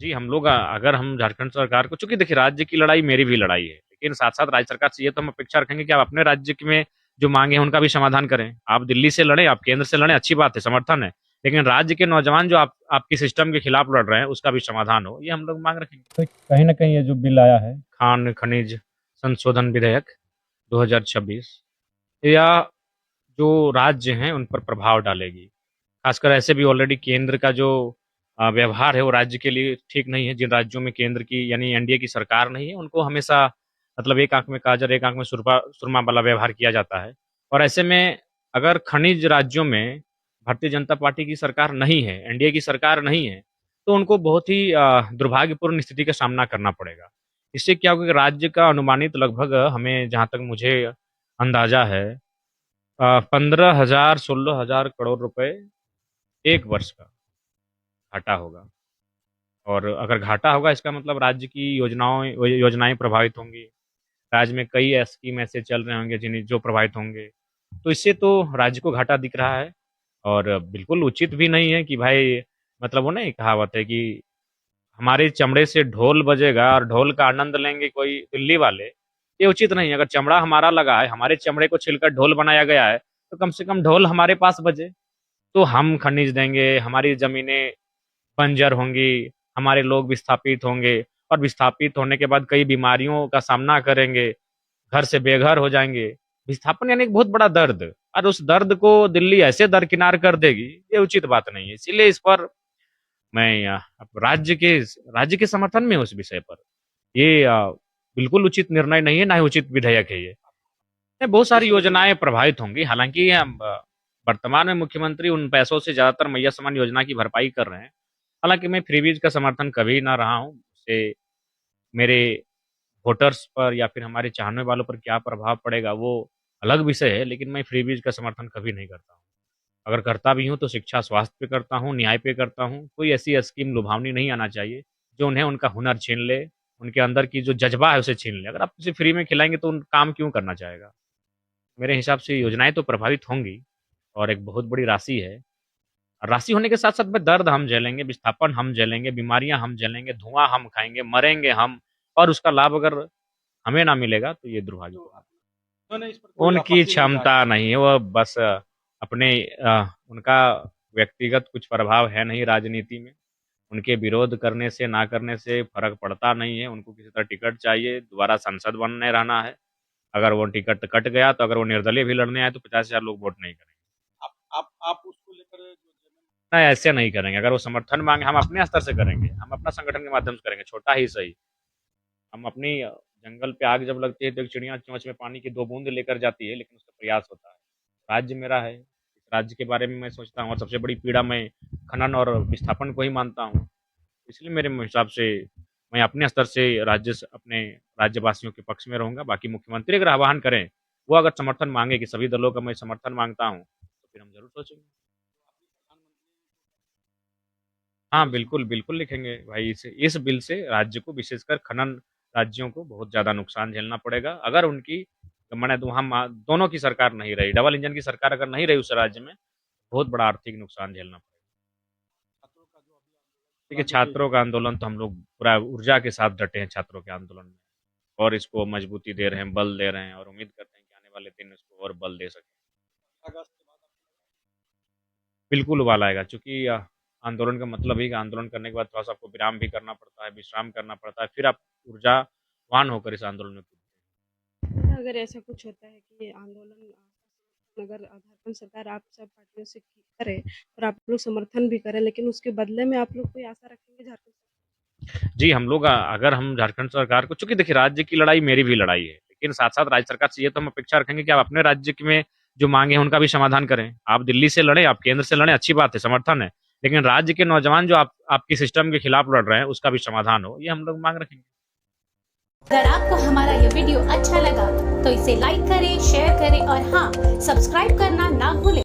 जी, हम लोग अगर हम झारखंड सरकार को, चूँकि देखिए राज्य की लड़ाई मेरी भी लड़ाई है, लेकिन साथ-साथ राज्य सरकार से ये तो हम अपेक्षा रखेंगे कि आप अपने राज्य में जो माँगे हैं उनका भी समाधान करें। आप दिल्ली से लड़ें, आप केंद्र से लड़ें, अच्छी बात है, समर्थन है। लेकिन राज्य के नौजवान जो आपकी सिस्टम के खिलाफ लड़ रहे हैं, उसका भी समाधान हो, ये हम लोग माँग रखेंगे। तो कहीं न कहीं ये जो बिल आया है, खान खनिज संशोधन विधेयक 2026 या जो राज्य हैं उन पर प्रभाव डालेगी। खासकर ऐसे भी ऑलरेडी केंद्र का जो व्यवहार है वो राज्य के लिए ठीक नहीं है। जिन राज्यों में केंद्र की यानी एनडीए की सरकार नहीं है, उनको हमेशा मतलब एक आँख में काजर, एक आँख में सुरमा वाला व्यवहार किया जाता है। और ऐसे में अगर खनिज राज्यों में भारतीय जनता पार्टी की सरकार नहीं है, एनडीए की सरकार नहीं है, तो उनको बहुत ही दुर्भाग्यपूर्ण स्थिति का सामना करना पड़ेगा। इससे क्या होगा कि राज्य का अनुमानित लगभग हमें जहाँ तक मुझे अंदाज़ा है 15,000 16,000 करोड़ रुपए 1 वर्ष का घाटा होगा। और अगर घाटा होगा इसका मतलब राज्य की योजनाएँ प्रभावित होंगी। राज्य में कई स्कीम ऐसे चल रहे होंगे जो प्रभावित होंगे। तो इससे तो राज्य को घाटा दिख रहा है और बिल्कुल उचित भी नहीं है कि भाई मतलब वो नहीं कहावत है कि हमारे चमड़े से ढोल बजेगा और ढोल का आनंद लेंगे कोई दिल्ली वाले, ये उचित नहीं है। अगर चमड़ा हमारा लगा है, हमारे चमड़े को छिलकर ढोल बनाया गया है, तो कम से कम ढोल हमारे पास बजे। तो हम खनिज देंगे, हमारी ज़मीनें बंजर होंगी, हमारे लोग विस्थापित होंगे और विस्थापित होने के बाद कई बीमारियों का सामना करेंगे, घर से बेघर हो जाएँगे। विस्थापन यानी एक बहुत बड़ा दर्द और उस दर्द को दिल्ली ऐसे दरकिनार कर देगी, ये उचित बात नहीं है। इसीलिए इस पर मैं अब राज्य के समर्थन में हूँ इस विषय पर। ये बिल्कुल उचित निर्णय नहीं है, ना ही उचित विधेयक है ये। बहुत सारी योजनाएँ प्रभावित होंगी, हालाँकि वर्तमान में मुख्यमंत्री उन पैसों से ज़्यादातर मैया समान योजना की भरपाई कर रहे हैं। हालाँकि मैं फ्रीबीज का समर्थन कभी ना रहा हूँ, उससे मेरे वोटर्स पर या फिर हमारे चाहने वालों पर क्या प्रभाव पड़ेगा वो अलग विषय है, लेकिन मैं फ्रीबीज का समर्थन कभी नहीं करता हूँ। अगर करता भी हूँ तो शिक्षा स्वास्थ्य पे करता हूँ, न्याय पे करता हूँ। कोई ऐसी स्कीम लुभावनी नहीं आना चाहिए, जो उन्हें उनका हुनर छीन ले, उनके अंदर की जो जज़्बा है उसे छीन ले। अगर आप उसे फ्री में खिलाएँगे तो उन काम क्यों करना चाहेगा? मेरे हिसाब से योजनाएँ तो प्रभावित होंगी और एक बहुत बड़ी राशि है। राशि होने के साथ-साथ में दर्द हम झेलेंगे, विस्थापन हम झेलेंगे, बीमारियाँ हम झेलेंगे, धुआँ हम खाएँगे, मरेंगे हम और उसका लाभ अगर हमें ना मिलेगा तो ये दुर्भाग्य की बात है। उन्होंने इस पर कोई उनकी आपत्ति नहीं क्षमता जताई। नहीं है, वो बस अपने उनका व्यक्तिगत कुछ प्रभाव है नहीं राजनीति में। उनके विरोध करने से, ना करने से फ़र्क पड़ता नहीं है, उनको किसी तरह टिकट चाहिए, दोबारा सांसद बने रहना है। अगर वो टिकट कट गया तो अगर वो निर्दलीय भी लड़ने आए तो 50,000 लोग वोट नहीं करेंगे। आप उसको लेकर जो नहीं, ऐसे नहीं करेंगे। अगर वो समर्थन माँगे हम अपने स्तर से करेंगे, हम अपना संगठन के माध्यम से करेंगे, छोटा ही सही। हम अपनी जंगल पे आग जब लगती है तो एक चिड़िया चोंच में पानी की 2 बूंद लेकर जाती है, लेकिन उसका प्रयास होता है। राज्य मेरा है, इस राज्य के बारे में मैं सोचता हूँ और सबसे बड़ी पीड़ा मैं खनन और विस्थापन को ही मानता हूँ। इसलिए मेरे हिसाब से मैं अपने स्तर से अपने राज्यवासियों के पक्ष में रहूँगा। बाकी मुख्यमंत्री अगर आह्वान करें, वो अगर समर्थन माँगे कि सभी दलों का मैं समर्थन माँगता हूँ, तो फिर हम ज़रूर सोचेंगे। हाँ, बिल्कुल, बिल्कुल लिखेंगे भाई इस बिल से राज्य को विशेषकर खनन राज्यों को बहुत ज़्यादा नुकसान झेलना पड़ेगा। अगर उनकी माने तो हम दोनों की सरकार नहीं रही, डबल इंजन की सरकार अगर नहीं रही उस राज्य में, बहुत बड़ा आर्थिक नुकसान झेलना पड़ेगा। छात्रों का जो अभी देखिए, राज्य के छात्रों का आंदोलन तो हम लोग पूरा ऊर्जा के साथ डटे हैं छात्रों के आंदोलन में और इसको मजबूती दे रहे हैं, बल दे रहे हैं और उम्मीद करते हैं कि आने वाले दिन इसको और बल दे सकें। अगस्त के बाद बिल्कुल उबाल आएगा चूँकि आंदोलन का मतलब ही कि आंदोलन करने के बाद थोड़ा-सा आपको विराम भी करना पड़ता है, विश्राम करना पड़ता है, फिर आप ऊर्जावान होकर इस आंदोलन में कूदते हैं। अगर ऐसा कुछ होता है कि ये आंदोलन अगर झारखंड सरकार आप सब पार्टियों से करे और आप लोग समर्थन भी करें, लेकिन उसके बदले में आप लोग कोई आशा रखेंगे झारखंड जी, हम लोग अगर हम झारखंड सरकार को, चूँकि देखिए राज्य की लड़ाई मेरी भी लड़ाई है, लेकिन साथ-साथ राज्य सरकार से ये तो हम अपेक्षा रखेंगे कि आप अपने राज्य में जो माँगे हैं उनका भी समाधान करें। आप दिल्ली से लड़ें, आप केंद्र से लड़ें, अच्छी बात है, समर्थन है। लेकिन राज्य के नौजवान जो आपकी सिस्टम के खिलाफ लड़ रहे हैं, उसका भी समाधान हो, ये हम लोग माँग रखेंगे। अगर आपको हमारा ये वीडियो अच्छा लगा तो इसे लाइक करें, शेयर करें और हाँ, सब्सक्राइब करना ना भूलें।